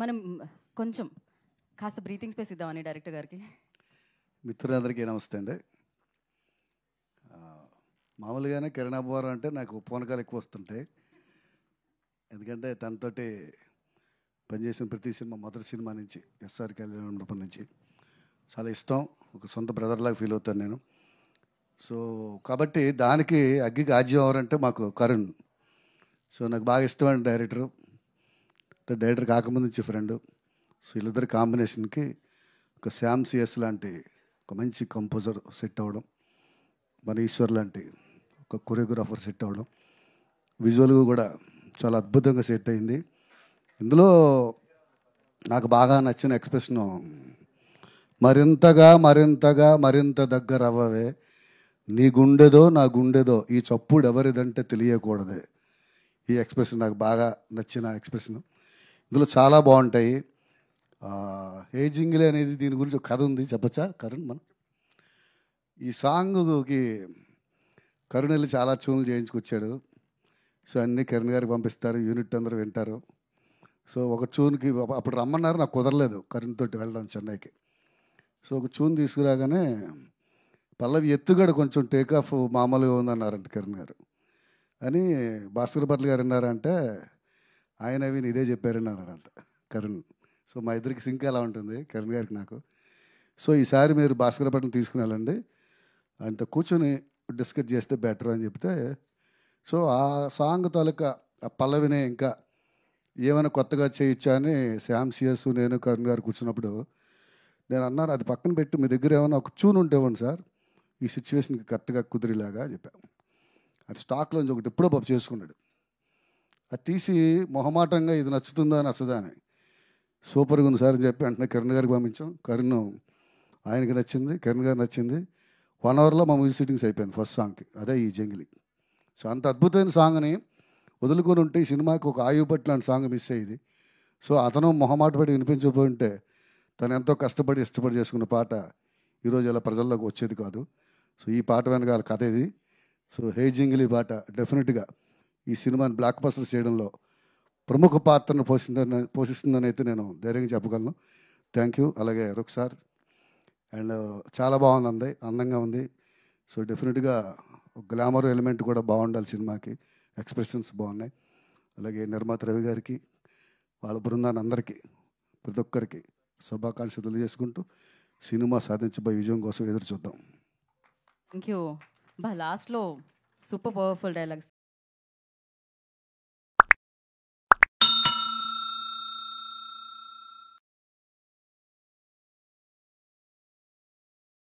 మనం కొంచెం కాస్త బ్రీతింగ్ స్పేస్ ఇద్దామని డైరెక్టర్ గారికి. మిత్రులందరికీ నమస్తే అండి. మామూలుగానే కిరణ్ అబ్బవరం అంటే నాకు పూనకాలు ఎక్కువ వస్తుంటాయి. ఎందుకంటే తనతోటి పనిచేసిన ప్రతి సినిమా, మొదటి సినిమా నుంచి ఎస్ఆర్ కళ్యాణ మండపం నుంచి చాలా ఇష్టం. ఒక సొంత బ్రదర్లాగా ఫీల్ అవుతాను నేను. సో కాబట్టి దానికి అగ్గికి ఆజ్యం ఎవరంటే మాకు కరుణ్. సో నాకు బాగా ఇష్టమైన డైరెక్టరు, డైరెక్టర్ కాకముందు నుంచి ఫ్రెండ్. సో వీళ్ళిద్దరి కాంబినేషన్కి ఒక శ్యామ్ సిఎస్ లాంటి ఒక మంచి కంపోజర్ సెట్ అవ్వడం, మన ఈశ్వర్ లాంటి ఒక కొరియోగ్రాఫర్ సెట్ అవ్వడం, విజువల్గా కూడా చాలా అద్భుతంగా సెట్ అయింది. ఇందులో నాకు బాగా నచ్చిన ఎక్స్ప్రెషను, మరింతగా మరింతగా మరింత దగ్గర అవ్వవే, నీ గుండెదో నా గుండెదో ఈ చప్పుడు ఎవరిదంటే తెలియకూడదే. ఈ ఎక్స్ప్రెషన్ నాకు బాగా నచ్చిన ఎక్స్ప్రెషన్. ఇందులో చాలా బాగుంటాయి. హేజింగ్లే అనేది దీని గురించి ఒక కథ ఉంది, చెప్పచ్చా కరుణ్? మనం ఈ సాంగ్కి కరుణ్ వెళ్ళి చాలా ట్యూన్లు చేయించుకొచ్చాడు. సో అన్నీ కిరణ్ గారికి పంపిస్తారు, యూనిట్ అందరూ వింటారు. సో ఒక ట్యూన్కి అప్పుడు రమ్మన్నారు, నాకు కుదరలేదు కరుణ్ తోటి వెళ్ళడం చెన్నైకి. సో ఒక ట్యూన్ తీసుకురాగానే పల్లవి ఎత్తుగడ కొంచెం టేక్ ఆఫ్ మామూలుగా ఉందన్నారంట కిరణ్ గారు. అని భాస్కర్ భట్ల గారు విన్నారంటే ఆయన విని ఇదే చెప్పారన్నారంట కరుణ్. సో మా ఇద్దరికి సింక్ ఎలా ఉంటుంది కిరణ్ గారికి నాకు. సో ఈసారి మీరు భాస్కర్ భట్ని తీసుకుని వెళ్ళండి, ఆయనతో కూర్చొని డిస్కస్ చేస్తే బెటర్ అని చెప్తే, సో ఆ సాంగ్ తాలూకా ఆ పల్లవినే ఇంకా ఏమైనా కొత్తగా చేయొచ్చా అని శ్యామ్ సిఎస్ నేను కరుణ్ గారు కూర్చున్నప్పుడు నేను అన్నాను, అది పక్కన పెట్టి మీ దగ్గర ఏమైనా ఒక ట్యూన్ ఉంటే ఇవ్వండి సార్, ఈ సిచ్యువేషన్కి కరెక్ట్గా కుదిరేలాగా చెప్పాను. అది స్టాక్లోంచి ఒకటి ఎప్పుడో పాప చేసుకున్నాడు. అది తీసి మొహమాటంగా ఇది నచ్చుతుందా నచ్చదా అని, సూపర్గా ఉంది సార్ అని చెప్పి వెంటనే కిరణ్ గారికి పంపించాం. కరుణ్ ఆయనకి నచ్చింది, కిరణ్ గారికి నచ్చింది. 1 అవర్లో మా మ్యూజిక్ షూటింగ్స్ అయిపోయింది ఫస్ట్ సాంగ్కి, అదే ఈ జంగిలి. సో అంత అద్భుతమైన సాంగ్ని వదులుకొని ఉంటే ఈ సినిమాకి ఒక ఆయుపట్ లాంటి సాంగ్ మిస్ అయ్యేది. సో అతను మొహమాట పడి వినిపించకపోయి ఉంటే తను ఎంతో కష్టపడి ఇష్టపడి చేసుకున్న పాట ఈరోజు ఇలా ప్రజల్లోకి వచ్చేది కాదు. సో ఈ పాట వెనకాల కథ ఇది. సో హే జింగిలి పాట డెఫినెట్గా ఈ సినిమాని బ్లాక్ బస్టర్ చేయడంలో ప్రముఖ పాత్రను పోషిస్తుందని అయితే నేను ధైర్యంగా చెప్పగలను. Thank you. అలాగే రుక్ సార్, అండ్ చాలా బాగుంది, అందంగా ఉంది. సో డెఫినెట్గా గ్లామర్ ఎలిమెంట్ కూడా బాగుండాలి సినిమాకి, ఎక్స్ప్రెషన్స్ బాగున్నాయి. అలాగే నిర్మాత రవి గారికి, వాళ్ళ బృందాన్ని అందరికీ, ప్రతి ఒక్కరికి శుభాకాంక్షలు తెలియజేసుకుంటూ సినిమా సాధించబోయే విజయం కోసం ఎదురు చూద్దాం. Thank you. బా లాస్ట్లో సూపర్ పవర్ఫుల్ డైలాగ్స్.